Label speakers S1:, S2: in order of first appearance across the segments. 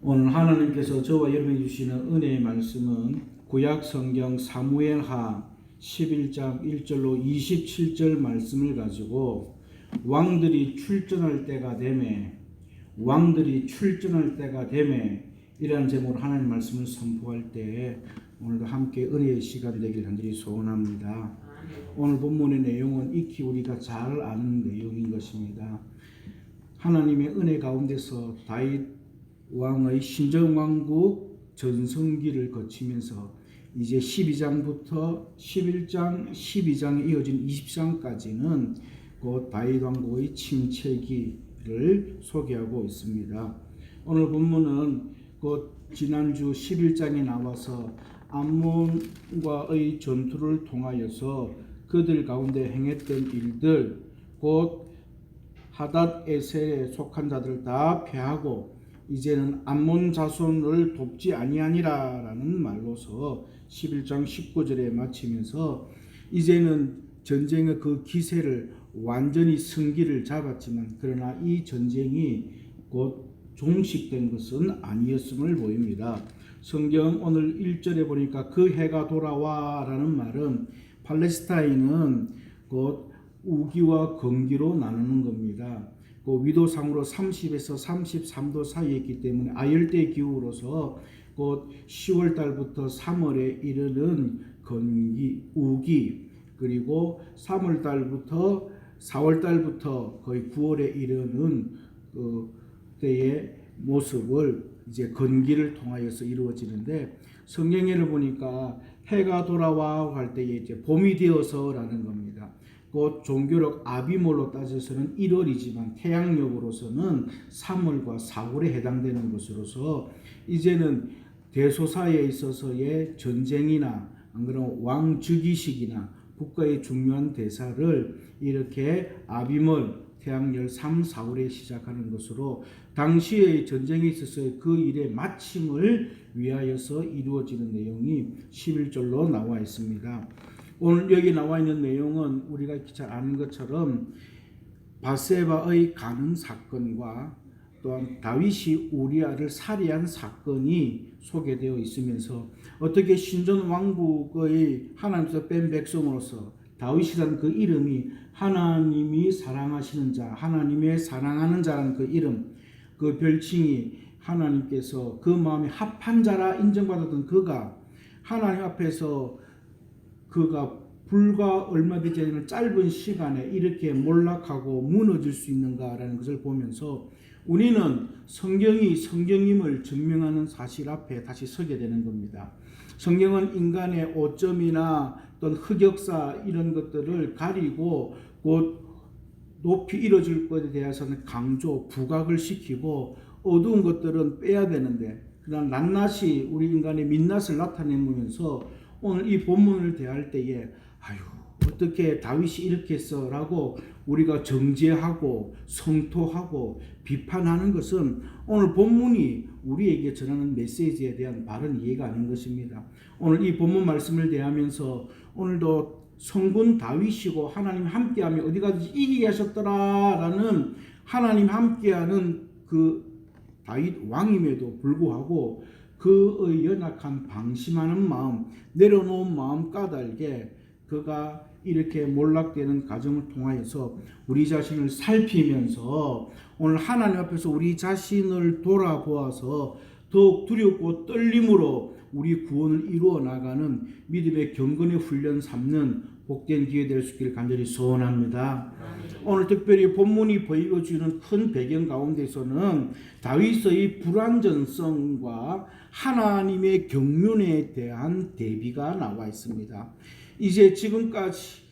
S1: 오늘 하나님께서 저와 여러분에게 주시는 은혜의 말씀은 구약 성경 사무엘하 11장 1절로 27절 말씀을 가지고 왕들이 출전할 때가 되매 이라는 제목으로 하나님 말씀을 선포할 때 오늘도 함께 은혜의 시간 되길 간절히 소원합니다. 오늘 본문의 내용은 익히 우리가 잘 아는 내용인 것입니다. 하나님의 은혜 가운데서 다윗 왕의 신정왕국 전성기를 거치면서 이제 12장부터 11장, 12장에 이어진 20장까지는 곧 다윗 왕국의 침체기를 소개하고 있습니다. 오늘 본문은 곧 지난주 11장에 나와서 암몬과의 전투를 통하여서 그들 가운데 행했던 일들, 곧 하닷 에셀에 속한 자들을 다 패하고 이제는 암몬 자손을 돕지 아니하니라라는 말로서 11장 19절에 마치면서 이제는 전쟁의 그 기세를 완전히 승기를 잡았지만 그러나 이 전쟁이 곧 종식된 것은 아니었음을 보입니다. 성경 오늘 1절에 보니까 그 해가 돌아와 라는 말은 팔레스타인은 곧 우기와 건기로 나누는 겁니다. 그 위도상으로 30에서 33도 사이에 있기 때문에 아열대 기후로서 곧 10월 달부터 3월에 이르는 건기, 우기, 그리고 3월 달부터 4월 달부터 거의 9월에 이르는 그 때에 모습을 이제 건기를 통하여서 이루어지는데, 성경에를 보니까 해가 돌아와 할 때에 이제 봄이 되어서라는 겁니다. 곧 종교력 아비몰로 따져서는 1월이지만 태양력으로서는 3월과 4월에 해당되는 것으로서 이제는 대소사에 있어서의 전쟁이나 안 그러면 왕즉위식이나 국가의 중요한 대사를 이렇게 아비몰 태양열 3, 4월에 시작하는 것으로 당시의 전쟁에 있어서 그 일의 마침을 위하여서 이루어지는 내용이 11절로 나와 있습니다. 오늘 여기 나와 있는 내용은 우리가 잘 아는 것처럼 바세바의 간음 사건과 또한 다윗이 우리아를 살해한 사건이 소개되어 있으면서 어떻게 신전 왕국의 하나님께서 뺀 백성으로서 다윗이라는 그 이름이 하나님이 사랑하시는 자, 하나님의 사랑하는 자라는 그 이름, 그 별칭이 하나님께서 그 마음에 합한 자라 인정받았던 그가 하나님 앞에서 그가 불과 얼마 되지 않는 짧은 시간에 이렇게 몰락하고 무너질 수 있는가라는 것을 보면서 우리는 성경이 성경임을 증명하는 사실 앞에 다시 서게 되는 겁니다. 성경은 인간의 오점이나 또는 흑역사 이런 것들을 가리고 곧 높이 이뤄질 것에 대해서는 강조, 부각을 시키고 어두운 것들은 빼야 되는데 그러나 낱낱이 우리 인간의 민낯을 나타내면서 오늘 이 본문을 대할 때에 어떻게 다윗이 이렇게 했어라고 우리가 정죄하고 성토하고 비판하는 것은 오늘 본문이 우리에게 전하는 메시지에 대한 바른 이해가 아닌 것입니다. 오늘 이 본문 말씀을 대하면서 오늘도 성군 다윗이고 하나님 함께하며 어디까지 이기게 하셨더라라는 하나님 함께하는 그 다윗 왕임에도 불구하고 그의 연약한 방심하는 마음, 내려놓은 마음 까닭에 그가 이렇게 몰락되는 과정을 통하여서 우리 자신을 살피면서 오늘 하나님 앞에서 우리 자신을 돌아보아서 더욱 두렵고 떨림으로 우리 구원을 이루어 나가는 믿음의 경건의 훈련 삼는 복된 기회 될 수 있기를 간절히 소원합니다. 오늘 특별히 본문이 보여주는 큰 배경 가운데서는 다윗의 불완전성과 하나님의 경륜에 대한 대비가 나와 있습니다. 이제 지금까지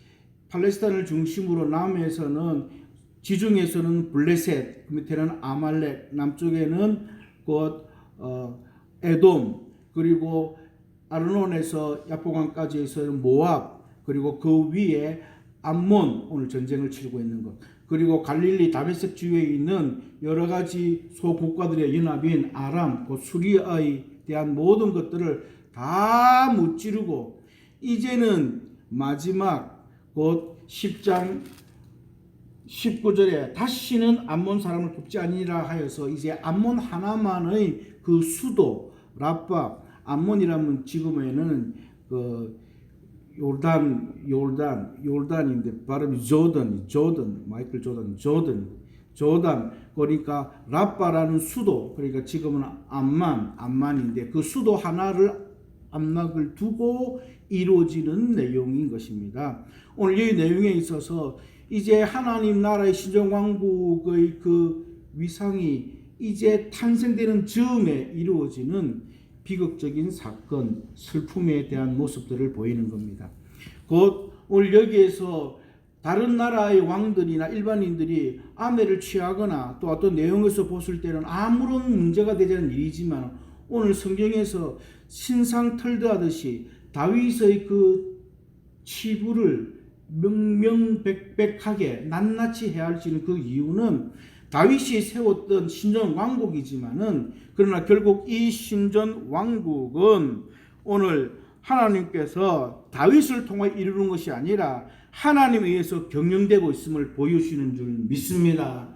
S1: 팔레스타인을 중심으로 남에서는 지중해에서는 블레셋, 그 밑에는 아말렉, 남쪽에는 곧 에돔, 그리고 아르논에서 야보강까지 해서는 모압, 그리고 그 위에 암몬 오늘 전쟁을 치르고 있는 것, 그리고 갈릴리 다메섹 주위에 있는 여러 가지 소국가들의 연합인 아람, 곧 수리아에 대한 모든 것들을 다 무찌르고 이제는 마지막 곧 10장 19절에 다시는 암몬 사람을 돕지 아니라 하여서 이제 암몬 하나만의 그 수도 라빠, 암몬이라면 지금에는 그 요르단인데 발음이 조던, 마이클 조던, 그러니까 라빠라는 수도, 그러니까 지금은 암만인데 그 수도 하나를 암락을 두고 이루어지는 내용인 것입니다. 오늘 이 내용에 있어서 이제 하나님 나라의 신정왕국의 그 위상이 이제 탄생되는 즈음에 이루어지는 비극적인 사건, 슬픔에 대한 모습들을 보이는 겁니다. 곧 오늘 여기에서 다른 나라의 왕들이나 일반인들이 아내를 취하거나 또 어떤 내용에서 봤을 때는 아무런 문제가 되지 않는 일이지만 오늘 성경에서 신상털드하듯이 다윗의 그 치부를 명명백백하게 낱낱이 헤아리는 그 이유는 다윗이 세웠던 신전 왕국이지만은 그러나 결국 이 신전 왕국은 오늘 하나님께서 다윗을 통해 이루는 것이 아니라 하나님에 의해서 경영되고 있음을 보여주시는 줄 믿습니다.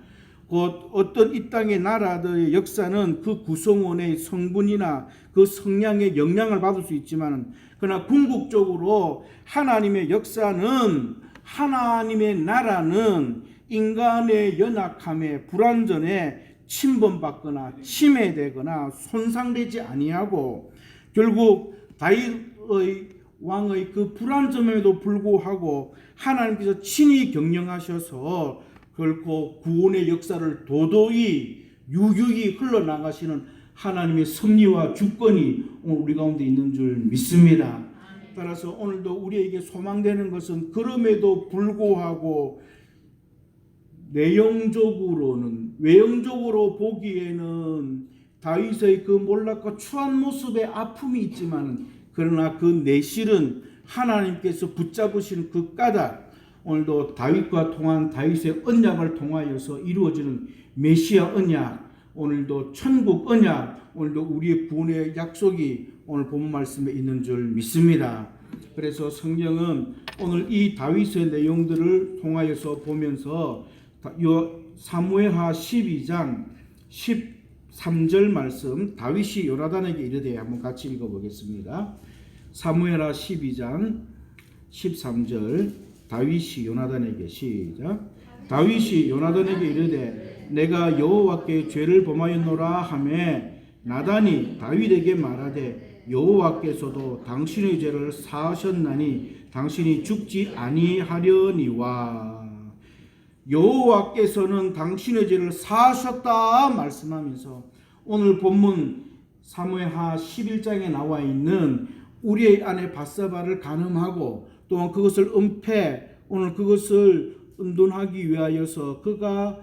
S1: 곧 어떤 이 땅의 나라들의 역사는 그 구성원의 성분이나 그 성향의 영향을 받을 수 있지만 그러나 궁극적으로 하나님의 역사는 하나님의 나라는 인간의 연약함에 불완전에 침범받거나 침해되거나 손상되지 아니하고 결국 다윗의 왕의 그 불완전함에도 불구하고 하나님께서 친히 경영하셔서 결코 구원의 역사를 도도히 유유히 흘러나가시는 하나님의 섭리와 주권이 오늘 우리 가운데 있는 줄 믿습니다. 따라서 오늘도 우리에게 소망되는 것은 그럼에도 불구하고 내용적으로는, 외형적으로 보기에는 다윗의 그 몰락과 추한 모습에 아픔이 있지만, 그러나 그 내실은 하나님께서 붙잡으시는 그 까닭, 오늘도 다윗과 통한 다윗의 언약을 통하여서 이루어지는 메시아 언약, 오늘도 천국 언약, 오늘도 우리의 구원의 약속이 오늘 본 말씀에 있는 줄 믿습니다. 그래서 성경은 오늘 이 다윗의 내용들을 통하여서 보면서 사무엘하 12장 13절 말씀, 다윗이 요나단에게 이르되, 한번 같이 읽어보겠습니다. 사무엘하 12장 13절, 다윗이 요나단에게, 시작. 다윗이 요나단에게 이르되 내가 여호와께 죄를 범하였노라 하매 나단이 다윗에게 말하되 여호와께서도 당신의 죄를 사하셨나니 당신이 죽지 아니하려니와. 여호와께서는 당신의 죄를 사하셨다 말씀하면서 오늘 본문 사무엘하 11장에 나와 있는 우리의 아내 밧세바를 간음하고 또한 그것을 오늘 그것을 은둔하기 위하여서 그가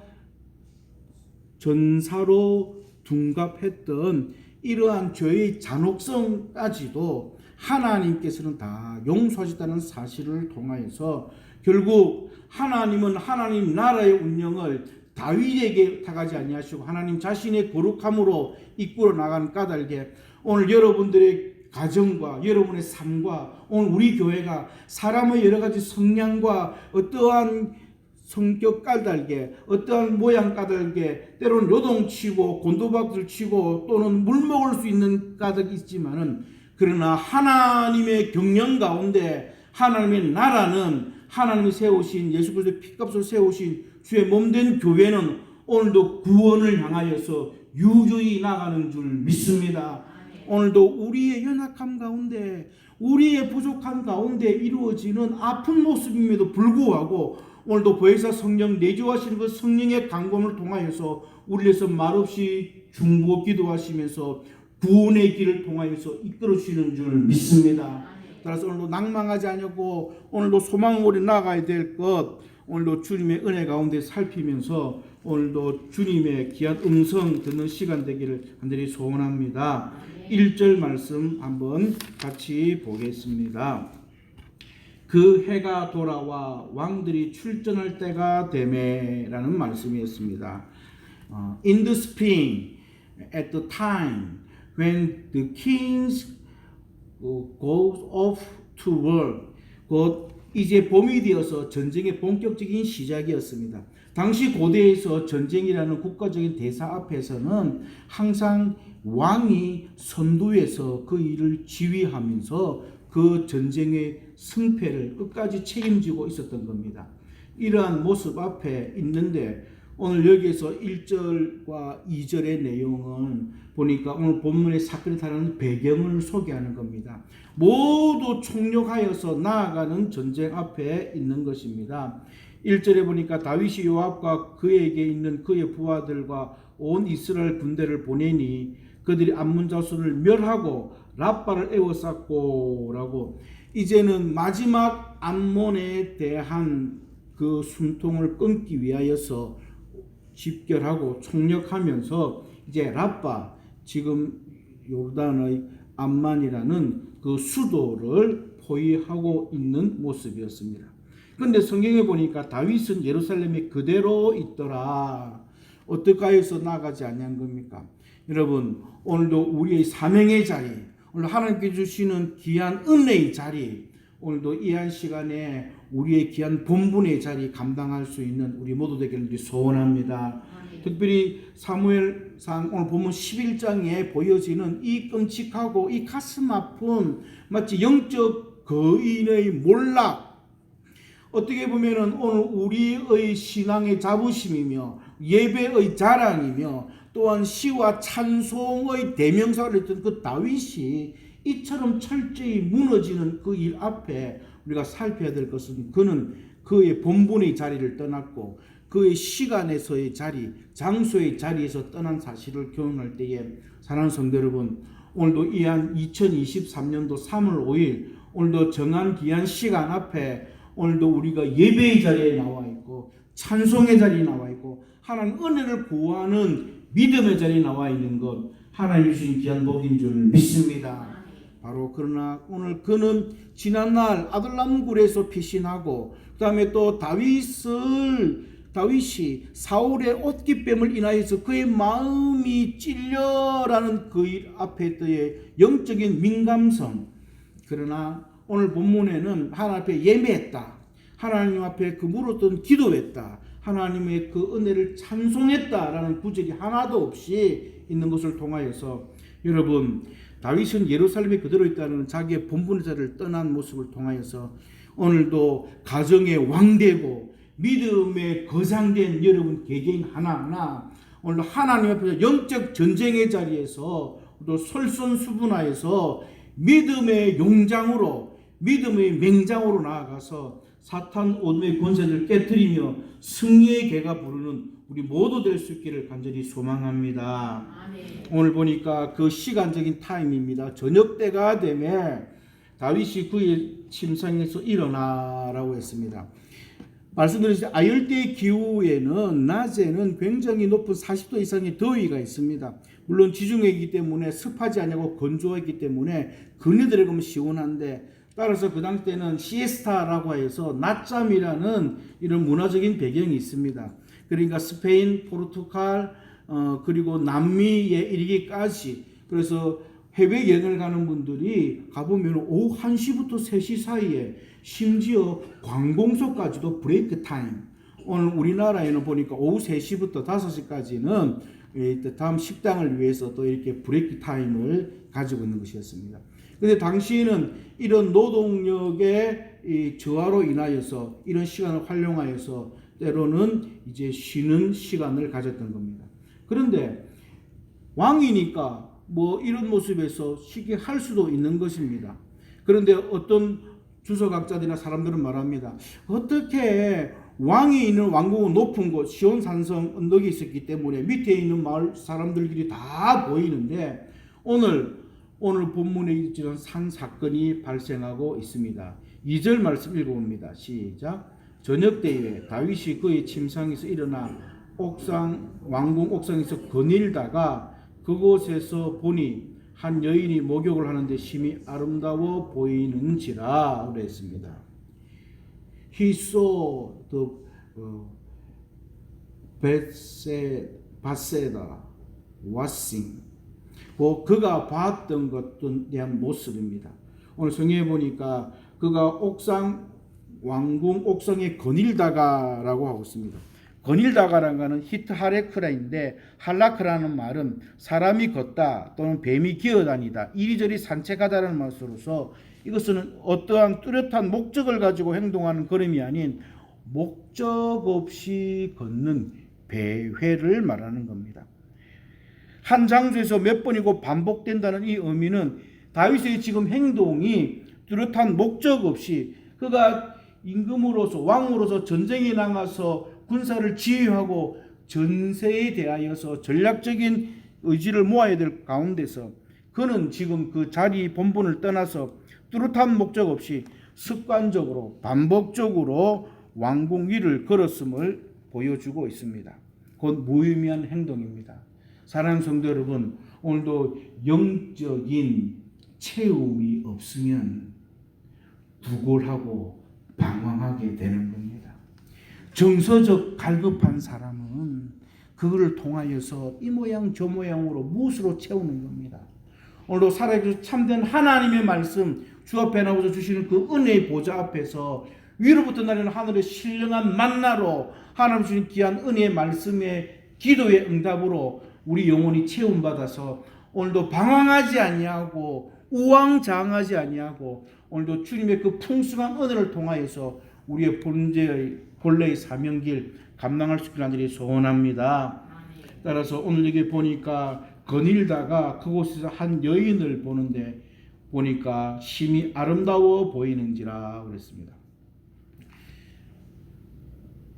S1: 전사로 둔갑했던 이러한 죄의 잔혹성까지도 하나님께서는 다 용서하셨다는 사실을 통하여서 결국 하나님은 하나님 나라의 운영을 다윗에게 타가지 아니하시고 하나님 자신의 거룩함으로 이끌어 나가는 까닭에 오늘 여러분들의 가정과 여러분의 삶과 오늘 우리 교회가 사람의 여러 가지 성향과 어떠한 성격 까닭에 어떠한 모양 까닭에 때로는 요동치고 곤두박질 치고 또는 물먹을 수 있는 까닭이 있지만은, 그러나 하나님의 경영 가운데 하나님의 나라는 하나님이 세우신 예수 그리스도의 피값을 세우신 주의 몸된 교회는 오늘도 구원을 향하여서 유유히 나가는 줄 믿습니다. 오늘도 우리의 연약함 가운데 우리의 부족함 가운데 이루어지는 아픈 모습임에도 불구하고 오늘도 보혜사 성령 내주하시는 그 성령의 강권을 통하여서 우리에서 말없이 중보 기도하시면서 구원의 길을 통하여서 이끌어주시는 줄 믿습니다. 따라서 오늘도 낭망하지 않고 오늘도 소망으로 나아가야 될 것, 오늘도 주님의 은혜 가운데 살피면서 오늘도 주님의 귀한 음성 듣는 시간 되기를 간절히 소원합니다. 1절 말씀 한번 같이 보겠습니다. 그 해가 돌아와 왕들이 출전할 때가 되매라는 말씀이었습니다. In the spring, at the time when the kings goes off to war, 곧 이제 봄이 되어서 전쟁의 본격적인 시작이었습니다. 당시 고대에서 전쟁이라는 국가적인 대사 앞에서는 항상 왕이 선두에서 그 일을 지휘하면서 그 전쟁의 승패를 끝까지 책임지고 있었던 겁니다. 이러한 모습 앞에 있는데 오늘 여기에서 1절과 2절의 내용은 보니까 오늘 본문의 사건이 다루는 배경을 소개하는 겁니다. 모두 총력하여서 나아가는 전쟁 앞에 있는 것입니다. 1절에 보니까 다윗이 요압과 그에게 있는 그의 부하들과 온 이스라엘 군대를 보내니 그들이 암몬 자손을 멸하고 랍바를 에워쌌고 라고, 이제는 마지막 암몬에 대한 그 숨통을 끊기 위하여서 집결하고 총력하면서 이제 랍바, 지금 요르단의 암만이라는 그 수도를 포위하고 있는 모습이었습니다. 그런데 성경에 보니까 다윗은 예루살렘에 그대로 있더라. 어떻게 해서 나가지 아니한 겁니까? 여러분, 오늘도 우리의 사명의 자리, 오늘 하나님께 주시는 귀한 은혜의 자리, 오늘도 이 한 시간에 우리의 귀한 본분의 자리 감당할 수 있는 우리 모두 되기를 소원합니다. 특별히 사무엘상 오늘 보면 11장에 보여지는 이 끔찍하고 이 가슴 아픈 마치 영적 거인의 몰락, 어떻게 보면은 오늘 우리의 신앙의 자부심이며 예배의 자랑이며 또한 시와 찬송의 대명사를 했던 그 다윗이 이처럼 철저히 무너지는 그 일 앞에 우리가 살펴야 될 것은 그는 그의 본분의 자리를 떠났고 그의 시간에서의 자리, 장소의 자리에서 떠난 사실을 경험할 때에 사랑하는 성도 여러분, 오늘도 이한 2023년도 3월 5일 오늘도 정한 귀한 시간 앞에 오늘도 우리가 예배의 자리에 나와 있고 찬송의 자리에 나와 있고 하나님 은혜를 구하는 믿음의 자리에 나와 있는 것 하나님 주신 귀한 복인 줄 믿습니다. 바로 그러나 오늘 그는 지난날 아둘람굴에서 피신하고 그 다음에 또 다윗이 사울의 옷깃뱀을 인하여서 그의 마음이 찔려라는 그 일 앞에 때의 영적인 민감성. 그러나 오늘 본문에는 하나님 앞에 예매했다, 하나님 앞에 그 물었던 기도했다, 하나님의 그 은혜를 찬송했다라는 구절이 하나도 없이 있는 것을 통하여서 여러분, 다윗은 예루살렘에 그대로 있다는 자기의 본분의 자리를 떠난 모습을 통하여서 오늘도 가정의 왕되고 믿음의 거장된 여러분 개개인 하나하나 오늘도 하나님 앞에서 영적 전쟁의 자리에서 또 솔선수분하여서 믿음의 용장으로 믿음의 맹장으로 나아가서 사탄 어둠의 권세를 깨뜨리며 승리의 개가 부르는 우리 모두 될 수 있기를 간절히 소망합니다. 아멘. 오늘 보니까 그 시간적인 타임입니다. 저녁 때가 되면 다윗이 그의 침상에서 일어나라고 했습니다. 말씀드렸듯이 아열대의 기후에는 낮에는 굉장히 높은 40도 이상의 더위가 있습니다. 물론 지중해이기 때문에 습하지 않고 건조하기 때문에 그네들에 가면 시원한데, 따라서 그 당시 때는 시에스타라고 해서 낮잠이라는 이런 문화적인 배경이 있습니다. 그러니까 스페인, 포르투갈, 그리고 남미에 이르기까지, 그래서 해외여행을 가는 분들이 가보면 오후 1시부터 3시 사이에 심지어 관공서까지도 브레이크 타임. 오늘 우리나라에는 보니까 오후 3시부터 5시까지는 다음 식당을 위해서 또 이렇게 브레이크 타임을 가지고 있는 것이었습니다. 그런데 당시에는 이런 노동력의 저하로 인하여서 이런 시간을 활용하여서 때로는 이제 쉬는 시간을 가졌던 겁니다. 그런데 왕이니까 뭐 이런 모습에서 쉽게 할 수도 있는 것입니다. 그런데 어떤 주석학자들이나 사람들은 말합니다. 어떻게 왕이 있는 왕궁은 높은 곳 시온산성 언덕이 있었기 때문에 밑에 있는 마을 사람들끼리 다 보이는데 오늘 본문에 있는 산 사건이 발생하고 있습니다. 2절 말씀 읽어봅니다. 시작. 저녁 때에 다윗이 그의 침상에서 일어나 왕궁 옥상에서 거닐다가 그곳에서 보니 한 여인이 목욕을 하는데 심히 아름다워 보이는지라 그랬습니다. He saw the Bathsheba washing. 그가 봤던 것에 대한 모습입니다. 오늘 성경에 보니까 그가 왕궁 옥상에 거닐다가라고 하고 있습니다. 거닐다가라는 것은 히트 하레크라인데, 할라크라는 말은 사람이 걷다 또는 뱀이 기어다니다 이리저리 산책하다라는 말로서 이것은 어떠한 뚜렷한 목적을 가지고 행동하는 걸음이 아닌 목적 없이 걷는 배회를 말하는 겁니다. 한 장소에서 몇 번이고 반복된다는 이 의미는 다윗의 지금 행동이 뚜렷한 목적 없이 그가 임금으로서 왕으로서 전쟁에 나가서 군사를 지휘하고 전세에 대하여서 전략적인 의지를 모아야 될 가운데서 그는 지금 그 자리 본분을 떠나서 뚜렷한 목적 없이 습관적으로 반복적으로 왕궁 위를 걸었음을 보여주고 있습니다. 곧 무의미한 행동입니다. 사랑하는 성도 여러분, 오늘도 영적인 체험이 없으면 두골하고 방황하게 되는 겁니다. 정서적 갈급한 사람은 그거를 통하여서 이 모양 저 모양으로 무엇으로 채우는 겁니다. 오늘도 살아계신 참된 하나님의 말씀 주 앞에 나오셔 주시는 그 은혜의 보좌 앞에서 위로부터 내리는 하늘의 신령한 만나로 하나님 주신 귀한 은혜의 말씀의 기도의 응답으로 우리 영혼이 채움받아서 오늘도 방황하지 아니하고 우왕좌왕하지 아니하고 오늘도 주님의 그 풍성한 은혜를 통하여서 우리의 본래의 사명길 감당할 수 있기를 간절히 소원합니다. 따라서 오늘 여기 보니까 거닐다가 그곳에서 한 여인을 보는데 보니까 심히 아름다워 보이는지라 그랬습니다.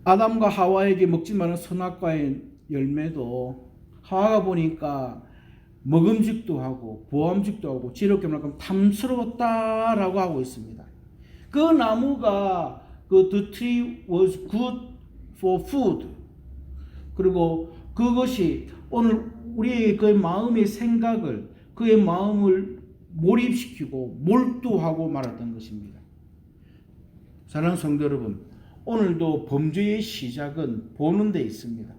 S1: 아담과 하와에게 먹지 말은 선악과의 열매도 하와가 보니까 먹음직도 하고 보암직도 하고 지혜롭게 말하면 탐스러웠다라고 하고 있습니다. 그 나무가 the tree was good for food. 그리고 그것이 오늘 우리의 그 마음의 생각을 그의 마음을 몰입시키고 몰두하고 말았던 것입니다. 사랑하는 성도 여러분, 오늘도 범죄의 시작은 보는 데 있습니다.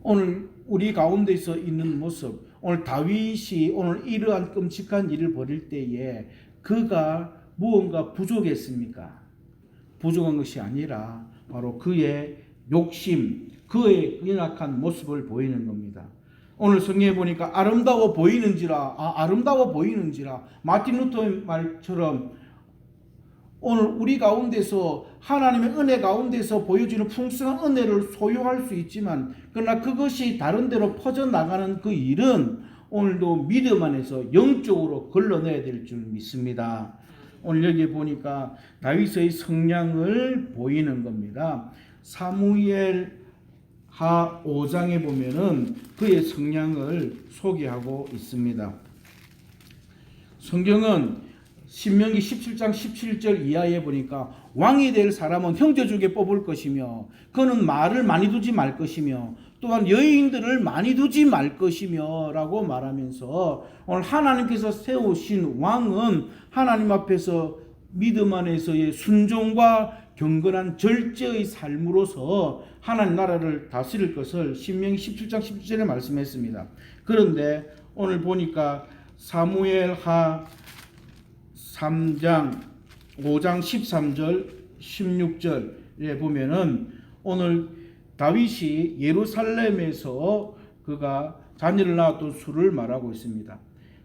S1: 오늘 우리 가운데서 있는 모습, 오늘 다윗이 오늘 이러한 끔찍한 일을 벌일 때에 그가 무언가 부족했습니까? 부족한 것이 아니라 바로 그의 욕심, 그의 연약한 모습을 보이는 겁니다. 오늘 성경에 보니까 아름다워 보이는지라 마틴 루터의 말처럼 오늘 우리 가운데서 하나님의 은혜 가운데서 보여주는 풍성한 은혜를 소유할 수 있지만 그러나 그것이 다른 데로 퍼져나가는 그 일은 오늘도 믿음 안에서 영적으로 걸러내야 될 줄 믿습니다. 오늘 여기 보니까 다윗의 성량을 보이는 겁니다. 사무엘 하 5장에 보면은 그의 성량을 소개하고 있습니다. 성경은 신명기 17장 17절 이하에 보니까 왕이 될 사람은 형제 중에 뽑을 것이며 그는 말을 많이 두지 말 것이며 또한 여인들을 많이 두지 말 것이며 라고 말하면서 오늘 하나님께서 세우신 왕은 하나님 앞에서 믿음 안에서의 순종과 경건한 절제의 삶으로서 하나님 나라를 다스릴 것을 신명기 17장 17절에 말씀했습니다. 그런데 오늘 보니까 사무엘하 3장 5장 13절 16절에 보면은 오늘 다윗이 예루살렘에서 그가 자녀를 낳았던 수를 말하고 있습니다.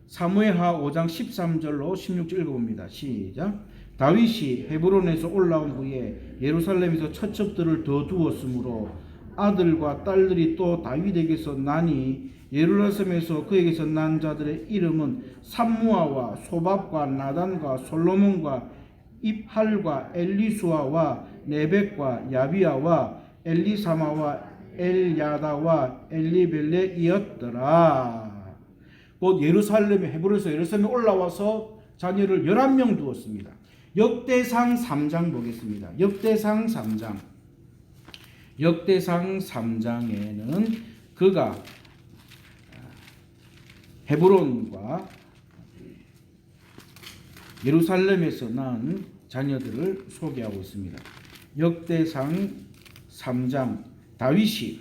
S1: 사무엘하 5장 13절로 16절 읽어봅니다. 시작. 다윗이 헤브론에서 올라온 후에 예루살렘에서 처첩들을 더 두었으므로 아들과 딸들이 또 다윗에게서 나니 예루살렘에서 그에게서 난 자들의 이름은 삼무아와 소밥과 나단과 솔로몬과 입할과 엘리수아와 네벡과 야비아와 엘리사마와 엘야다와 엘리벨레이었더라. 곧 예루살렘에 헤브론에서 예루살렘에 올라와서 자녀를 11명 두었습니다. 역대상 3장 보겠습니다. 역대상 3장에는 그가 헤브론과 예루살렘에서 낳은 자녀들을 소개하고 있습니다. 역대상 3장 다윗이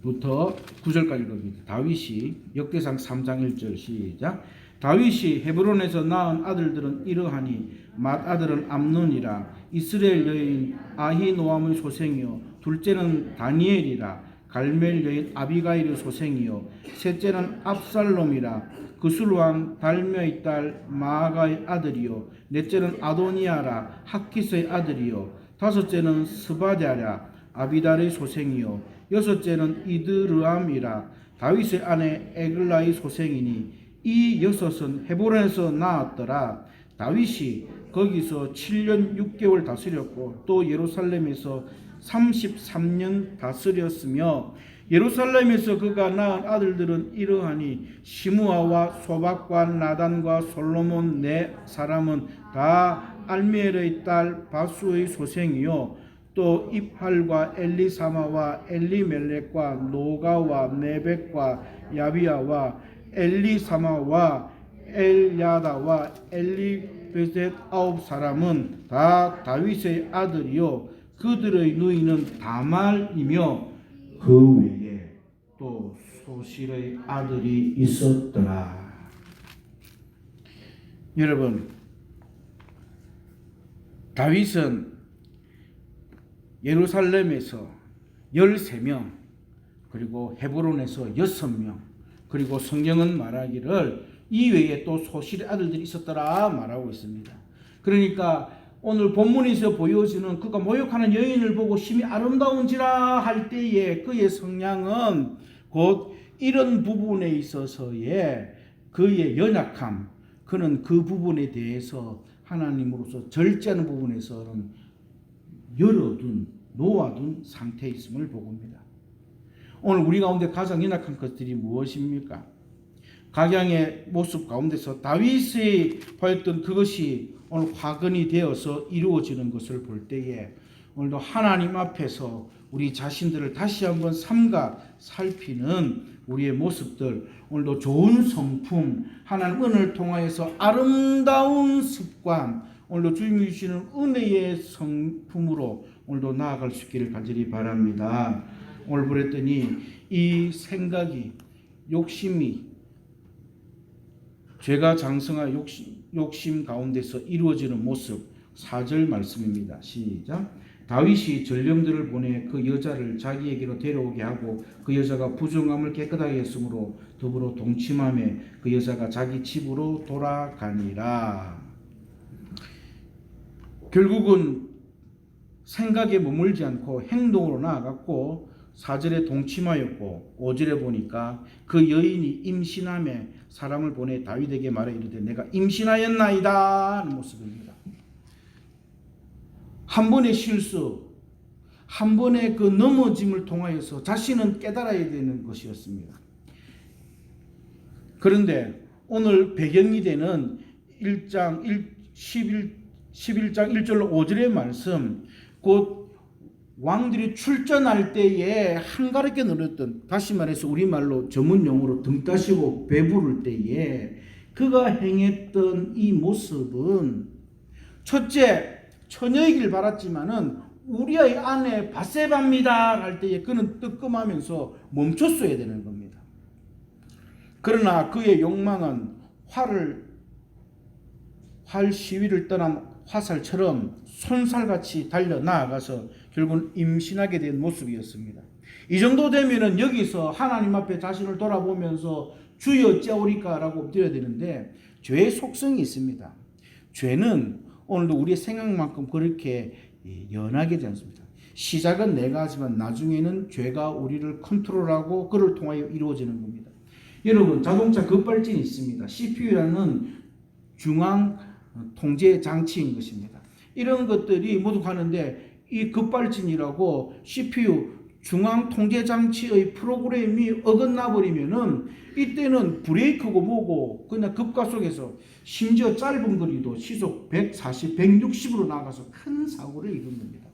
S1: 부터 9절까지 읽습니다. 다윗이 역대상 3장 1절 시작. 다윗이 헤브론에서 낳은 아들들은 이러하니 맏아들은 암논이라 이스라엘 여인 아히노암의 소생이요 둘째는 다니엘이라 갈멜 여인 아비가일의 소생이요 셋째는 압살롬이라 그술왕 달메의 딸 마아가의 아들이요 넷째는 아도니아라 하키스의 아들이요 다섯째는 스바랴라 아비달의 소생이요 여섯째는 이드르암이라 다윗의 아내 에글라의 소생이니 이 여섯은 헤브론에서 낳았더라. 다윗이 거기서 7년 6개월 다스렸고 또 예루살렘에서 33년 다스렸으며 예루살렘에서 그가 낳은 아들들은 이러하니 시므아와 소박과 나단과 솔로몬 네 사람은 다 알미엘의 딸 바수의 소생이요 또 입할과 엘리사마와 엘리멜렉과 노가와 네벡과 야비아와 엘리사마와 엘야다와 엘리베셋 9사람은 다 다윗의 아들이요 그들의 누이는 다말이며 그 외에 또 소실의 아들이 있었더라. 여러분, 다윗은 예루살렘에서 13명 그리고 헤브론에서 6명 그리고 성경은 말하기를 이외에 또 소실의 아들들이 있었더라 말하고 있습니다. 그러니까 오늘 본문에서 보여지는 그가 모욕하는 여인을 보고 심히 아름다운지라 할 때에 그의 성량은 곧 이런 부분에 있어서의 그의 연약함, 그는 그 부분에 대해서 하나님으로서 절제하는 부분에서는 열어둔, 놓아둔 상태에 있음을 보고입니다. 오늘 우리 가운데 가장 연약한 것들이 무엇입니까? 각양의 모습 가운데서 다윗이 보였던 그것이 오늘 화근이 되어서 이루어지는 것을 볼 때에 오늘도 하나님 앞에서 우리 자신들을 다시 한번 삼가 살피는 우리의 모습들, 오늘도 좋은 성품, 하나님 은혜를 통하여서 아름다운 습관, 오늘도 주님이 주시는 은혜의 성품으로 오늘도 나아갈 수 있기를 간절히 바랍니다. 오늘 그랬더니 이 생각이, 욕심이, 죄가 장성한 욕심 가운데서 이루어지는 모습, 4절 말씀입니다. 시작. 다윗이 전령들을 보내 그 여자를 자기에게로 데려오게 하고 그 여자가 부정함을 깨끗하게 했으므로 더불어 동침함에 그 여자가 자기 집으로 돌아가니라. 결국은 생각에 머물지 않고 행동으로 나아갔고 4절에 동침하였고 5절에 보니까 그 여인이 임신함에 사람을 보내 다윗에게 말해 이르되 내가 임신하였나이다 하는 모습입니다. 한 번의 실수, 한 번의 그 넘어짐을 통하여서 자신은 깨달아야 되는 것이었습니다. 그런데 오늘 배경이 되는 11장 1절로 5절의 말씀, 곧 왕들이 출전할 때에 한가롭게 누렸던, 다시 말해서 우리말로 전문용어로 등 따시고 배부를 때에 그가 행했던 이 모습은 첫째, 처녀이길 바랐지만은 우리의 아내 바세바입니다 할 때에 그는 뜨끔하면서 멈췄어야 되는 겁니다. 그러나 그의 욕망은 활 시위를 떠난 화살처럼 손살같이 달려 나아가서 결국은 임신하게 된 모습이었습니다. 이 정도 되면은 여기서 하나님 앞에 자신을 돌아보면서 주여 어찌하오리까 라고 엎드려야 되는데, 죄의 속성이 있습니다. 죄는 오늘도 우리의 생각만큼 그렇게 연하게 되지 않습니다. 시작은 내가 하지만 나중에는 죄가 우리를 컨트롤하고 그를 통하여 이루어지는 겁니다. 여러분, 자동차 급발진이 있습니다. CPU라는 중앙 통제 장치인 것입니다. 이런 것들이 모두 가는데 이 급발진이라고 CPU 중앙 통제 장치의 프로그램이 어긋나 버리면은 이때는 브레이크고 뭐고 그냥 급가속에서 심지어 짧은 거리도 시속 140, 160으로 나가서 큰 사고를 이룬 겁니다.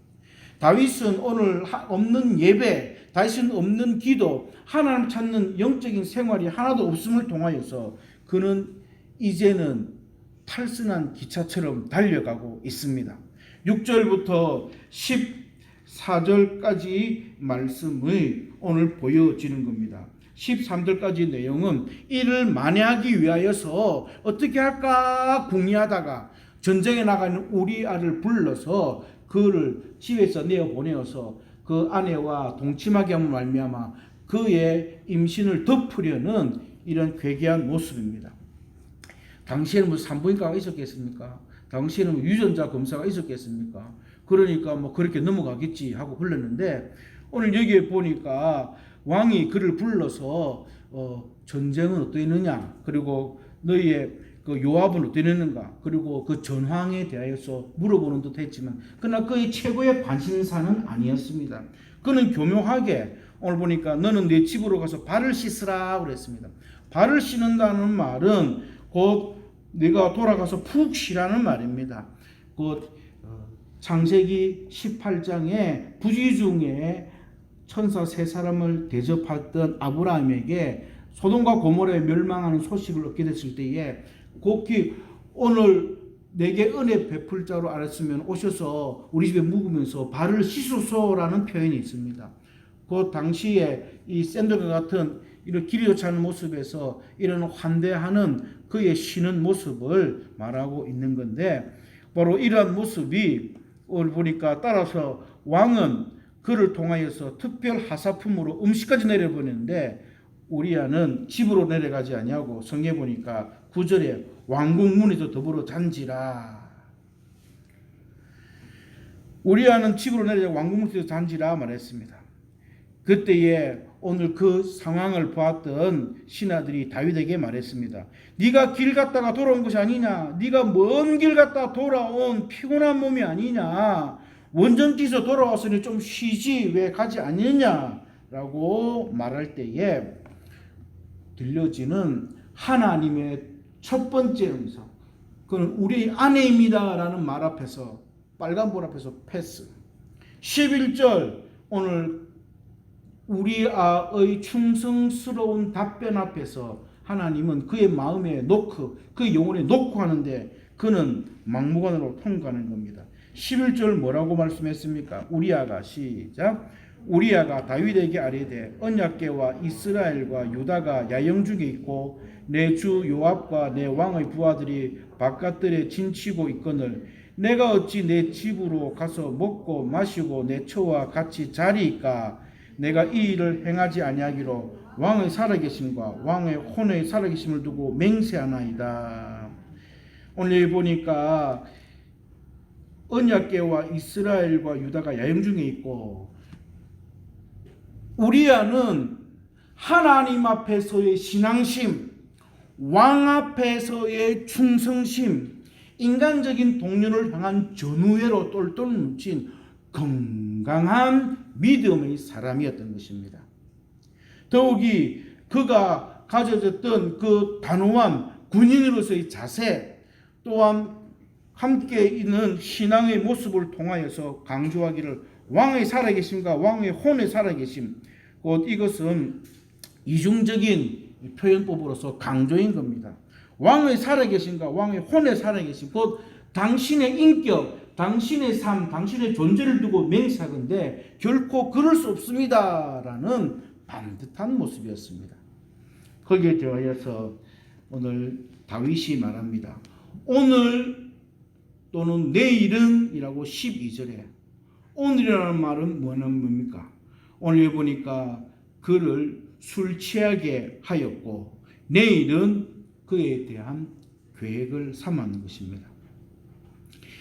S1: 다윗은 오늘 없는 예배, 다윗은 없는 기도, 하나님 찾는 영적인 생활이 하나도 없음을 통하여서 그는 이제는 탈선한 기차처럼 달려가고 있습니다. 6절부터 14절까지 말씀을 오늘 보여지는 겁니다. 13절까지 내용은 이를 만회하기 위하여서 어떻게 할까 궁리하다가 전쟁에 나가는 우리아를 불러서 그를 집에서 내어보내어서 그 아내와 동침하게 함을 말미암아 그의 임신을 덮으려는 이런 괴기한 모습입니다. 당시에는 무슨 산부인과가 있었겠습니까? 당시에는 유전자 검사가 있었겠습니까? 그러니까 뭐 그렇게 넘어가겠지 하고 불렀는데, 오늘 여기에 보니까 왕이 그를 불러서 전쟁은 어떠했느냐, 그리고 너희의 그 요압은 어떠했는가, 그리고 그 전황에 대하여서 물어보는 듯 했지만 그러나 그의 최고의 관심사는 아니었습니다. 그는 교묘하게 오늘 보니까 너는 내 집으로 가서 발을 씻으라 그랬습니다. 발을 씻는다는 말은 곧 네가 돌아가서 푹 쉬라는 말입니다. 곧 창세기 18장에 부지 중에 천사 세 사람을 대접했던 아브라함에게 소돔과 고모라에 멸망하는 소식을 얻게 됐을 때에 곡히 오늘 내게 은혜 베풀 자로 알았으면 오셔서 우리 집에 묵으면서 발을 씻소서라는 표현이 있습니다. 그 당시에 이 샌들과 같은 이런 길이 좋지 않은 모습에서 이런 환대하는 그의 쉬는 모습을 말하고 있는 건데, 바로 이러한 모습이 오늘 보니까 따라서 왕은 그를 통하여서 특별 하사품으로 음식까지 내려보냈는데 우리아는 집으로 내려가지 아니하고 성경에 보니까 9절에 왕궁 문에도 더불어 잔지라. 우리아는 집으로 내려가 왕궁 문에도 잔지라 말했습니다. 그때에 오늘 그 상황을 보았던 신하들이 다윗에게 말했습니다. 네가 길 갔다가 돌아온 것이 아니냐? 네가 먼 길 갔다 돌아온 피곤한 몸이 아니냐? 원정지에서 돌아왔으니 좀 쉬지 왜 가지 않느냐라고 말할 때에 들려지는 하나님의 첫 번째 음성, 그건 우리 아내입니다라는 말 앞에서, 빨간불 앞에서 패스. 11절 오늘 우리의 충성스러운 답변 앞에서 하나님은 그의 마음에 놓고 그의 영혼에 놓고 하는데 그는 막무가내로 통과하는 겁니다. 11절 뭐라고 말씀했습니까? 우리아가 시작. 우리아가 다윗에게 아뢰되 언약궤와 이스라엘과 유다가 야영 중에 있고 내 주 요압과 내 왕의 부하들이 바깥들에 진치고 있거늘 내가 어찌 내 집으로 가서 먹고 마시고 내 처와 같이 자리이까? 내가 이 일을 행하지 아니하기로 왕의 살아계심과 왕의 혼의 살아계심을 두고 맹세하나이다. 오늘 보니까 언약궤와 이스라엘과 유다가 야영 중에 있고 우리아는 하나님 앞에서의 신앙심, 왕 앞에서의 충성심, 인간적인 동료를 향한 전우회로 똘똘 뭉친 건강한 믿음의 사람이었던 것입니다. 더욱이 그가 가져졌던 그 단호한 군인으로서의 자세 또한 함께 있는 신앙의 모습을 통하여서 강조하기를 왕의 살아계심과 왕의 혼의 살아계심, 곧 이것은 이중적인 표현법으로서 강조인 겁니다. 왕의 살아계심과 왕의 혼의 살아계심, 곧 당신의 인격, 당신의 삶, 당신의 존재를 두고 맹세하건대 결코 그럴 수 없습니다라는 반듯한 모습이었습니다. 거기에 대하여서 오늘 다윗이 말합니다. 오늘 또는 내일은 이라고 12절에 오늘이라는 말은 뭡니까? 오늘 보니까 그를 술 취하게 하였고 내일은 그에 대한 계획을 삼았는 것입니다.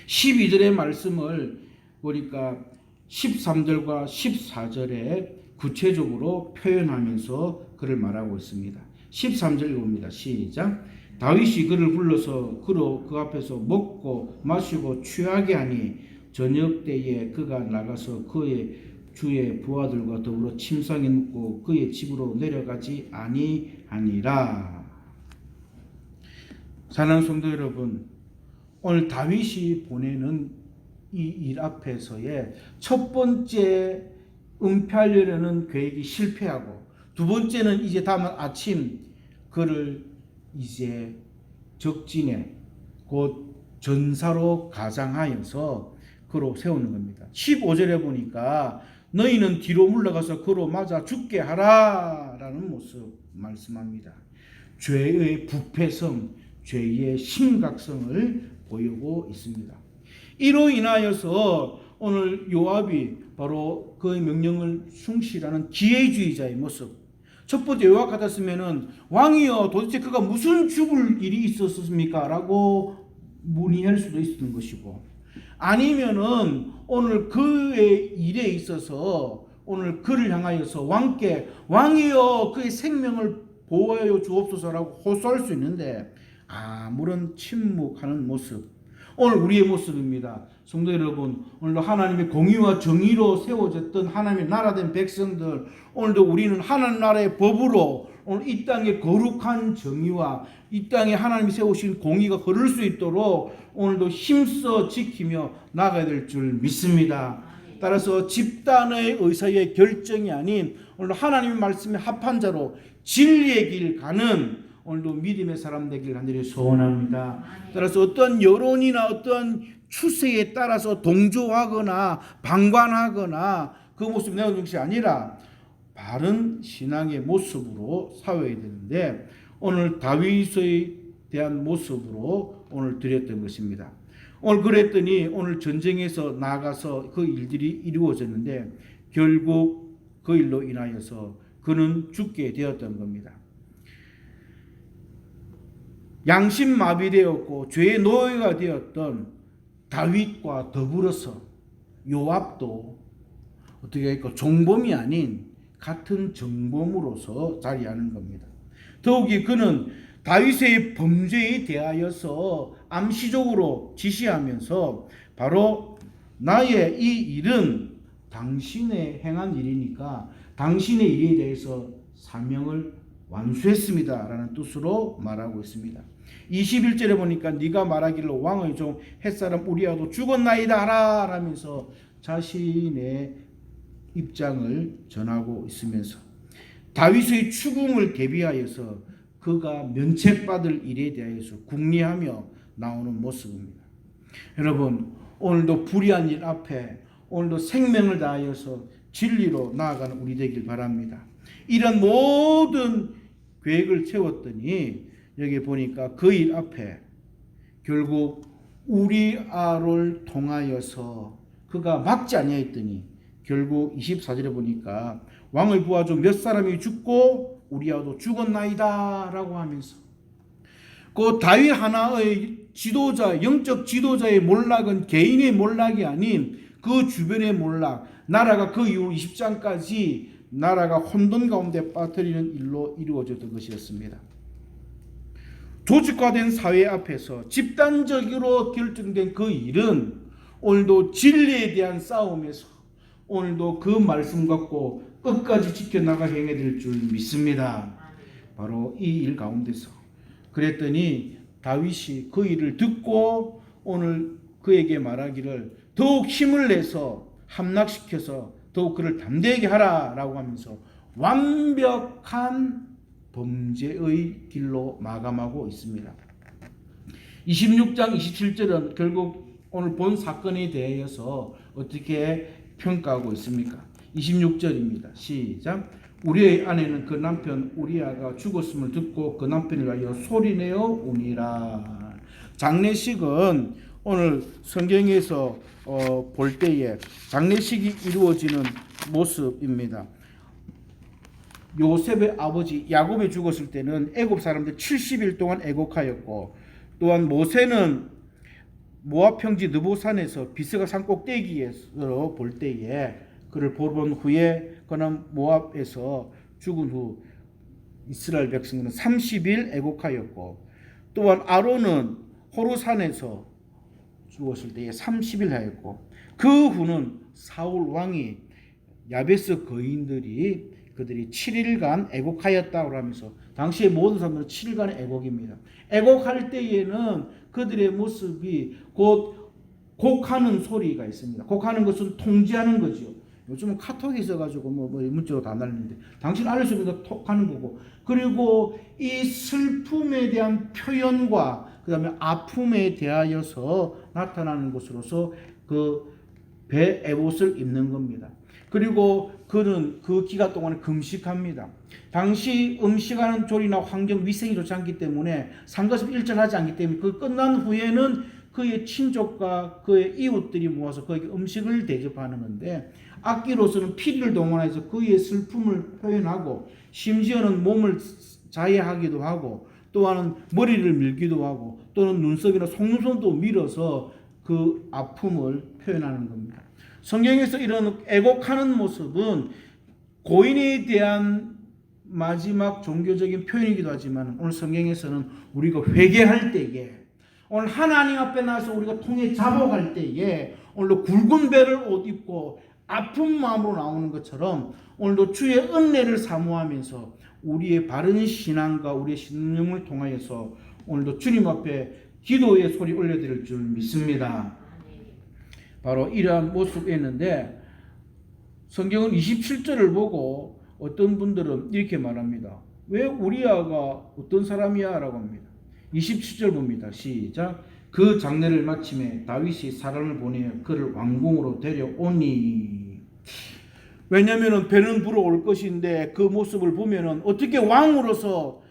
S1: 12절의 말씀을 보니까 13절과 14절에 구체적으로 표현하면서 그를 말하고 있습니다. 13절 읽어봅니다. 시작. 다윗이 그를 불러서 그로 그 앞에서 먹고 마시고 취하게 하니 저녁 때에 그가 나가서 그의 주의 부하들과 더불어 침상에 눕고 그의 집으로 내려가지 아니하니라. 사랑하는 성도 여러분, 오늘 다윗이 보내는 이 일 앞에서의 첫 번째 은폐하려는 계획이 실패하고 두 번째는 이제 다음 아침 그를 이제 적진에 곧 전사로 가장하여서 그로 세우는 겁니다. 15절에 보니까 너희는 뒤로 물러가서 그로 맞아 죽게 하라 라는 모습 말씀합니다. 죄의 부패성, 죄의 심각성을 보이고 있습니다. 이로 인하여서 오늘 요압이 바로 그의 명령을 충실하는 기회주의자의 모습. 첫 번째 요압 같았으면은 왕이여 도대체 그가 무슨 죽을 일이 있었습니까? 라고 문의할 수도 있었던 것이고, 아니면은 오늘 그의 일에 있어서 오늘 그를 향하여서 왕께 왕이여 그의 생명을 보호하여 주옵소서라고 호소할 수 있는데 아무런 침묵하는 모습. 오늘 우리의 모습입니다. 성도 여러분, 오늘도 하나님의 공의와 정의로 세워졌던 하나님의 나라된 백성들, 오늘도 우리는 하나님 나라의 법으로 오늘 이 땅의 거룩한 정의와 이 땅에 하나님이 세우신 공의가 흐를 수 있도록 오늘도 힘써 지키며 나가야 될 줄 믿습니다. 따라서 집단의 의사의 결정이 아닌 오늘도 하나님의 말씀에 합한 자로 진리의 길 가는 오늘도 믿음의 사람 되기를 간절히 소원합니다. 따라서 어떤 여론이나 어떤 추세에 따라서 동조하거나 방관하거나 그 모습 내어주는 것이 아니라 바른 신앙의 모습으로 사회해야 되는데 오늘 다윗에 대한 모습으로 오늘 드렸던 것입니다. 오늘 그랬더니 오늘 전쟁에서 나가서 그 일들이 이루어졌는데 결국 그 일로 인하여서 그는 죽게 되었던 겁니다. 양심마비되었고 죄의 노예가 되었던 다윗과 더불어서 요압도 어떻게 할까 종범이 아닌 같은 정범으로서 자리하는 겁니다. 더욱이 그는 다윗의 범죄에 대하여서 암시적으로 지시하면서 바로 나의 이 일은 당신의 행한 일이니까 당신의 일에 대해서 사명을 완수했습니다 라는 뜻으로 말하고 있습니다. 21절에 보니까 네가 말하기를 왕의 종 햇사람 우리아도 죽었나이다 하라 라면서 자신의 입장을 전하고 있으면서 다윗의 추궁을 대비하여서 그가 면책받을 일에 대해서 궁리하며 나오는 모습입니다. 여러분, 오늘도 불의한 일 앞에 오늘도 생명을 다하여서 진리로 나아가는 우리 되길 바랍니다. 이런 모든 계획을 세웠더니 여기 보니까 그 일 앞에 결국 우리아를 통하여서 그가 막지 아니하였더니 결국 24절에 보니까 왕의 부하 중 몇 사람이 죽고 우리아도 죽었나이다 라고 하면서 그 다윗 하나의 지도자, 영적 지도자의 몰락은 개인의 몰락이 아닌 그 주변의 몰락, 나라가 그 이후 20장까지 나라가 혼돈 가운데 빠뜨리는 일로 이루어졌던 것이었습니다. 조직화된 사회 앞에서 집단적으로 결정된 그 일은 오늘도 진리에 대한 싸움에서 오늘도 그 말씀 갖고 끝까지 지켜나가 행해야 될 줄 믿습니다. 바로 이 일 가운데서 그랬더니 다윗이 그 일을 듣고 오늘 그에게 말하기를 더욱 힘을 내서 함락시켜서 더욱 그를 담대하게 하라라고 하면서 완벽한 범죄의 길로 마감하고 있습니다. 26장 27절은 결국 오늘 본 사건에 대해서 어떻게 평가하고 있습니까? 26절입니다. 시작. 우리의 아내는 그 남편 우리아가 죽었음을 듣고 그 남편을 위하여 소리내어 우니라. 장례식은 오늘 성경에서 볼 때에 장례식이 이루어지는 모습입니다. 요셉의 아버지 야곱이 죽었을 때는 애굽 사람들 70일 동안 애곡하였고, 또한 모세는 모압 평지 느보산에서 비스가 산 꼭대기에서 볼 때에 그를 보본 후에 그는 모압에서 죽은 후 이스라엘 백성은 30일 애곡하였고, 또한 아론은 호르산에서 죽었을 때에 30일 하였고, 그 후는 사울 왕이 야베스 거인들이 그들이 7일간 애곡하였다고 하면서 당시의 모든 사람들은 7일간의 애곡입니다. 애곡할 때에는 그들의 모습이 곧 곡하는 소리가 있습니다. 곡하는 것은 통제하는 거죠. 요즘은 카톡이 있어가지고 뭐 문자로 다 날리는데 당신 알릴 수 있는 톡하는 거고, 그리고 이 슬픔에 대한 표현과 그 다음에 아픔에 대하여서 나타나는 것으로서 그 배 에봇을 입는 겁니다. 그리고 그는 그 기간 동안에 금식합니다. 당시 음식하는 조리나 환경 위생이 좋지 않기 때문에 상것을 일절하지 않기 때문에 그 끝난 후에는 그의 친족과 그의 이웃들이 모아서 그에게 음식을 대접하는 건데, 악기로서는 피리를 동원해서 그의 슬픔을 표현하고 심지어는 몸을 자해하기도 하고 또한 머리를 밀기도 하고 또는 눈썹이나 속눈썹도 밀어서 그 아픔을 표현하는 겁니다. 성경에서 이런 애곡하는 모습은 고인에 대한 마지막 종교적인 표현이기도 하지만 오늘 성경에서는 우리가 회개할 때에, 오늘 하나님 앞에 나서 우리가 통해 자복할 때에 오늘도 굵은 배를 옷 입고 아픈 마음으로 나오는 것처럼 오늘도 주의 은혜를 사모하면서 우리의 바른 신앙과 우리의 신념을 통하여서 오늘도 주님 앞에 기도의 소리 올려드릴 줄 믿습니다. 바로 이러한 모습이었는데 성경은 27절을 보고 어떤 분들은 이렇게 말합니다. 왜 우리아가 어떤 사람이야? 라고 합니다. 27절 봅니다. 시작. 그 장례를 마침에 다윗이 사람을 보내어 그를 왕궁으로 데려오니. 왜냐하면 배는 불어올 것인데 그 모습을 보면은 어떻게 왕으로서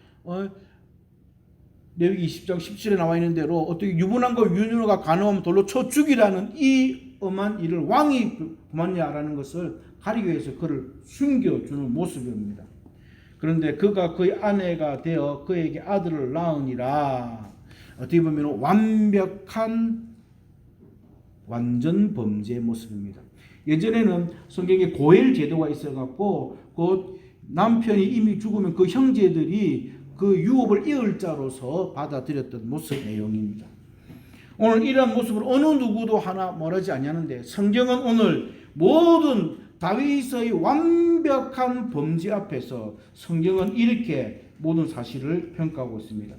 S1: 레위기 20장 17절에 나와 있는 대로 어떻게 유부남과 유녀가 간음하면 돌로 쳐 죽이라는 이 엄한 일을 왕이 범하냐라는 것을 가리기 위해서 그를 숨겨주는 모습입니다. 그런데 그가 그의 아내가 되어 그에게 아들을 낳으니라. 어떻게 보면 완벽한 완전 범죄의 모습입니다. 예전에는 성경에 고엘 제도가 있어갖고 그 남편이 이미 죽으면 그 형제들이 그 유업을 이을 자로서 받아들였던 모습 내용입니다. 오늘 이러한 모습을 어느 누구도 하나 말하지 아니하는데 성경은 오늘 모든 다윗의 완벽한 범죄 앞에서 성경은 이렇게 모든 사실을 평가하고 있습니다.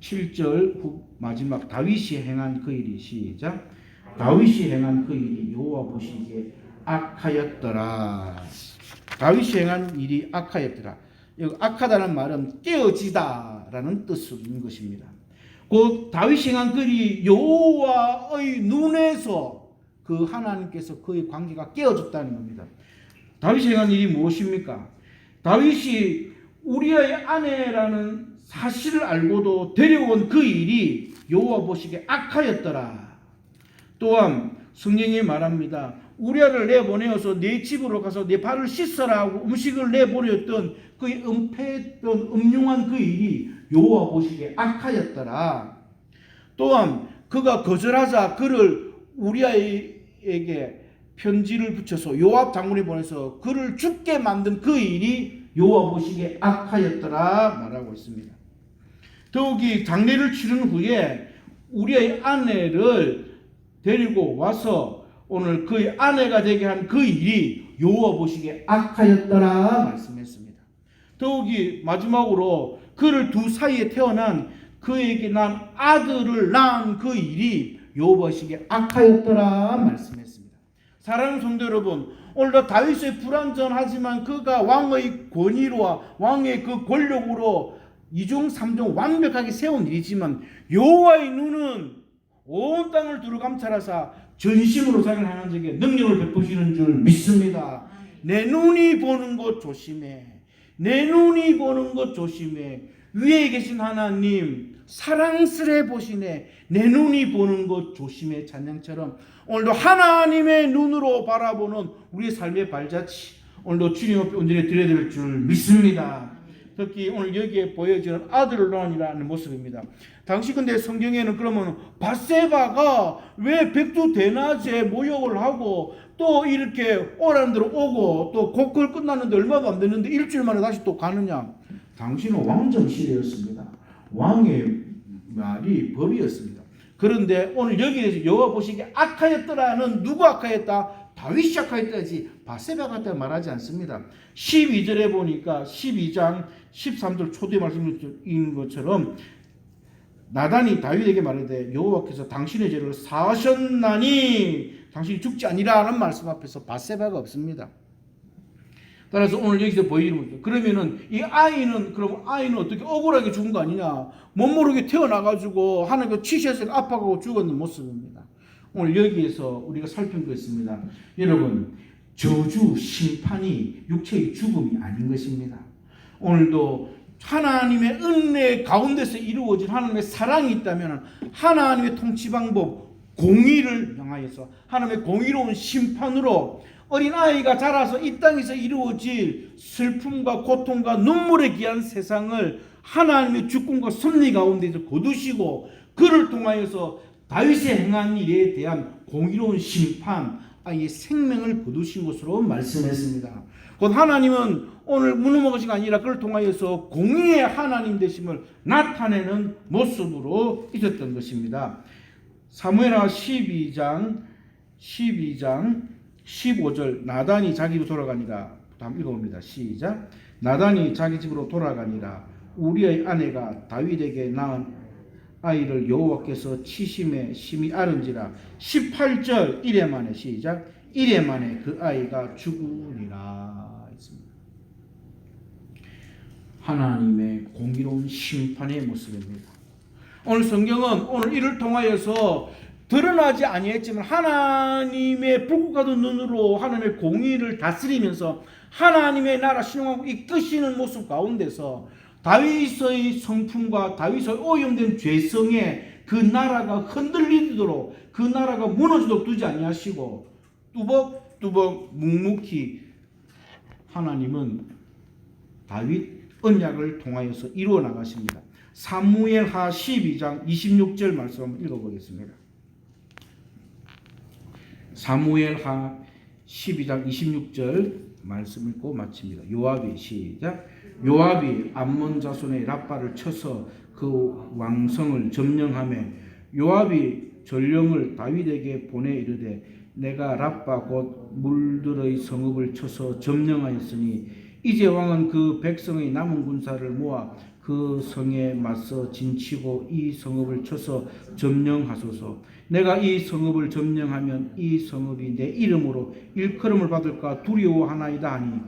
S1: 27절 후 마지막 다윗이 행한 그 일이 시작. 다윗이 행한 그 일이 여호와 보시기에 악하였더라. 다윗이 행한 일이 악하였더라. 여기 악하다는 말은 깨어지다라는 뜻인 것입니다. 그 다윗이 행한 그 일이 여호와의 눈에서 그 하나님께서 그의 관계가 깨어졌다는 겁니다. 다윗이 행한 일이 무엇입니까? 다윗이 우리의 아내라는 사실을 알고도 데려온 그 일이 여호와 보시기에 악하였더라. 또한 성경이 말합니다. 우리아를 내보내어서 내 집으로 가서 내 발을 씻어라 하고 음식을 내보냈던 그 은폐했던 음흉한 그 일이 여호와 보시기에 악하였더라. 또한 그가 거절하자 그를 우리아에게 편지를 붙여서 요압 장군이 보내서 그를 죽게 만든 그 일이 여호와 보시기에 악하였더라 말하고 있습니다. 더욱이 장례를 치른 후에 우리의 아내를 데리고 와서 오늘 그의 아내가 되게 한 그 일이 여호와 보시기에 악하였더라 말씀했습니다. 더욱이 마지막으로 그를 두 사이에 태어난 그에게 난 아들을 낳은 그 일이 여호와 보시기에 악하였더라 말씀했습니다. 사랑하는 성도 여러분, 오늘도 다윗의 불완전하지만 그가 왕의 권위로와 왕의 그 권력으로 이중 삼중 완벽하게 세운 일이지만 여호와의 눈은 온 땅을 두루 감찰하사 전심으로 자기를 향한 적에 능력을 베푸시는 줄 믿습니다. 내 눈이 보는 것 조심해. 내 눈이 보는 것 조심해. 위에 계신 하나님 사랑스레 보시네. 내 눈이 보는 것 조심해. 찬양처럼 오늘도 하나님의 눈으로 바라보는 우리의 삶의 발자취 오늘도 주님 앞에 온전히 드려야 될 줄 믿습니다. 특히 오늘 여기에 보여지는 아들을 낳으니라는 모습입니다. 당시 근데 성경에는 그러면 밧세바가 왜 백두 대낮에 모욕을 하고 또 이렇게 오라는 대로 오고 또 곡걸 끝났는데 얼마도 안 됐는데 일주일 만에 다시 또 가느냐? 당시는 왕정 시대였습니다. 왕의 말이 법이었습니다. 그런데 오늘 여기에서 여호와 보시기에 악하였더라는 누가 악하였다? 다윗이 악하였다지 밧세바가 했다 말하지 않습니다. 12절에 보니까 12장 13절 초대 말씀인 것처럼 나단이 다윗에게 말하되 여호와께서 당신의 죄를 사하셨나니 당신이 죽지 아니라는 말씀 앞에서 밧세바가 없습니다. 따라서 오늘 여기서 보이는 거죠. 그러면은 이 아이는 그럼 아이는 어떻게 억울하게 죽은 거 아니냐? 못 모르게 태어나가지고 하나님께 치셔서 아파가고 죽었는 모습입니다. 오늘 여기에서 우리가 살핀 것입니다. 여러분 저주 심판이 육체의 죽음이 아닌 것입니다. 오늘도 하나님의 은혜 가운데서 이루어진 하나님의 사랑이 있다면 하나님의 통치 방법 공의를 향하여서 하나님의 공의로운 심판으로 어린아이가 자라서 이 땅에서 이루어질 슬픔과 고통과 눈물에 귀한 세상을 하나님의 주권과 섭리 가운데서 거두시고 그를 통하여서 다윗이 행한 일에 대한 공의로운 심판 아이의 생명을 거두신 것으로 말씀했습니다. 곧 하나님은 오늘 무너먹으신 게 아니라 그를 통하여서 공의의 하나님 되심을 나타내는 모습으로 있었던 것입니다. 사무엘하 12장 15절 나단이 자기 집으로 돌아가니라. 다음 읽어봅니다. 시작. 나단이 자기 집으로 돌아가니라. 우리의 아내가 다윗에게 낳은 아이를 여호와께서 치심에 심히 아른지라. 18절 이래 만에 시작. 이래 만에 그 아이가 죽으리라. 하나님의 공의로운 심판의 모습입니다. 오늘 성경은 오늘 이를 통하여서 드러나지 아니했지만 하나님의 불국하던 눈으로 하나님의 공의를 다스리면서 하나님의 나라 신용하고 이끄시는 모습 가운데서 다윗의 성품과 다윗의 오염된 죄성에 그 나라가 흔들리도록 그 나라가 무너지도록 두지 아니하시고 뚜벅뚜벅 묵묵히 하나님은 다윗 언약을 통하여서 이루어 나가십니다. 사무엘하 12장 26절 말씀 한번 읽어보겠습니다. 사무엘하 12장 26절 말씀 읽고 마칩니다. 요압이 시작. 요압이 암몬 자손의 라빠를 쳐서 그 왕성을 점령하며 요압이 전령을 다윗에게 보내 이르되 내가 랍바 곧 물들의 성읍을 쳐서 점령하였으니 이제 왕은 그 백성의 남은 군사를 모아 그 성에 맞서 진치고 이 성읍을 쳐서 점령하소서. 내가 이 성읍을 점령하면 이 성읍이 내 이름으로 일컬음을 받을까 두려워하나이다 하니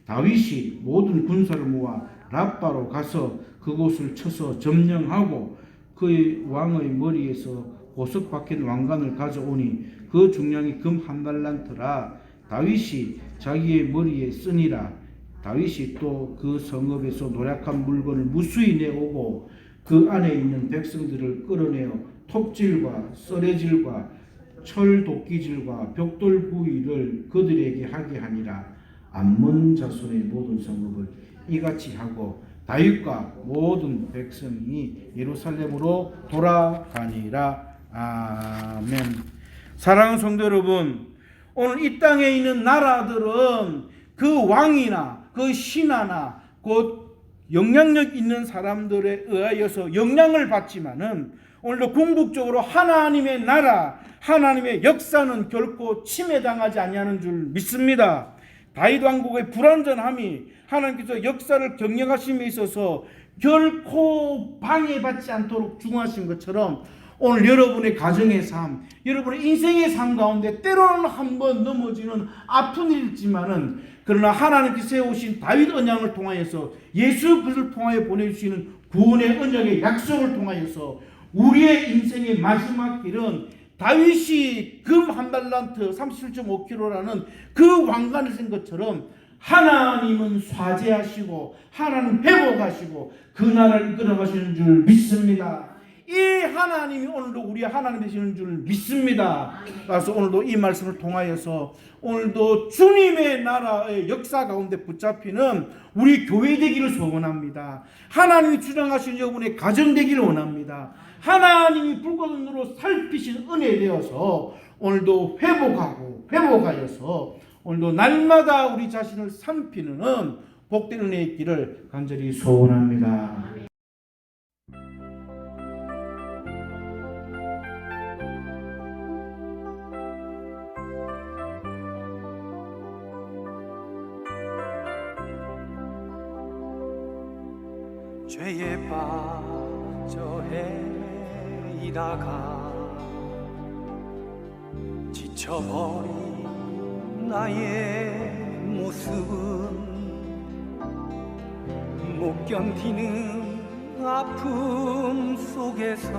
S1: 다윗이 모든 군사를 모아 랍바로 가서 그곳을 쳐서 점령하고 그의 왕의 머리에서 보석 박힌 왕관을 가져오니 그 중량이 금 한 달란트라. 다윗이 자기의 머리에 쓰니라. 다윗이 또 그 성읍에서 노략한 물건을 무수히 내오고 그 안에 있는 백성들을 끌어내어 톱질과 썰해질과 철도끼질과 벽돌 부위를 그들에게 하게 하니라. 암몬 자손의 모든 성읍을 이같이 하고 다윗과 모든 백성이 예루살렘으로 돌아가니라. 아멘. 사랑하는 성도 여러분, 오늘 이 땅에 있는 나라들은 그 왕이나 그 신하나 곧 영향력 있는 사람들에 의하여서 영향을 받지만은 오늘도 궁극적으로 하나님의 나라, 하나님의 역사는 결코 침해당하지 아니하는 줄 믿습니다. 다윗 왕국의 불완전함이 하나님께서 역사를 경영하심에 있어서 결코 방해받지 않도록 중하신 것처럼 오늘 여러분의 가정의 삶, 여러분의 인생의 삶 가운데 때로는 한번 넘어지는 아픈 일이지만은 그러나 하나님께서 세우신 다윗 언약을 통하여서 예수 그리스도를 통하여 보내주시는 구원의 언약의 약속을 통하여서 우리의 인생의 마지막 길은 다윗이 금 한 달란트 37.5kg라는 그 왕관을 쓴 것처럼 하나님은 사죄하시고 하나님 회복하시고 그 나라를 이끌어가시는 줄 믿습니다. 이 하나님이 오늘도 우리의 하나님 되시는 줄 믿습니다. 그래서 오늘도 이 말씀을 통하여서 오늘도 주님의 나라의 역사 가운데 붙잡히는 우리 교회 되기를 소원합니다. 하나님이 주장하신 여러분의 가정 되기를 원합니다. 하나님이 불꽃 눈으로 살피신 은혜 되어서 오늘도 회복하여서 오늘도 날마다 우리 자신을 살피는 복된 은혜의 있기를 간절히 소원합니다.
S2: 죄에 빠져 헤이다가 지쳐버린 나의 모습은 못 견디는 아픔 속에서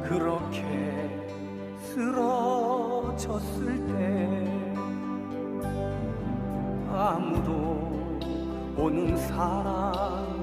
S2: 그렇게 쓰러졌을 때 아무도 오는 사람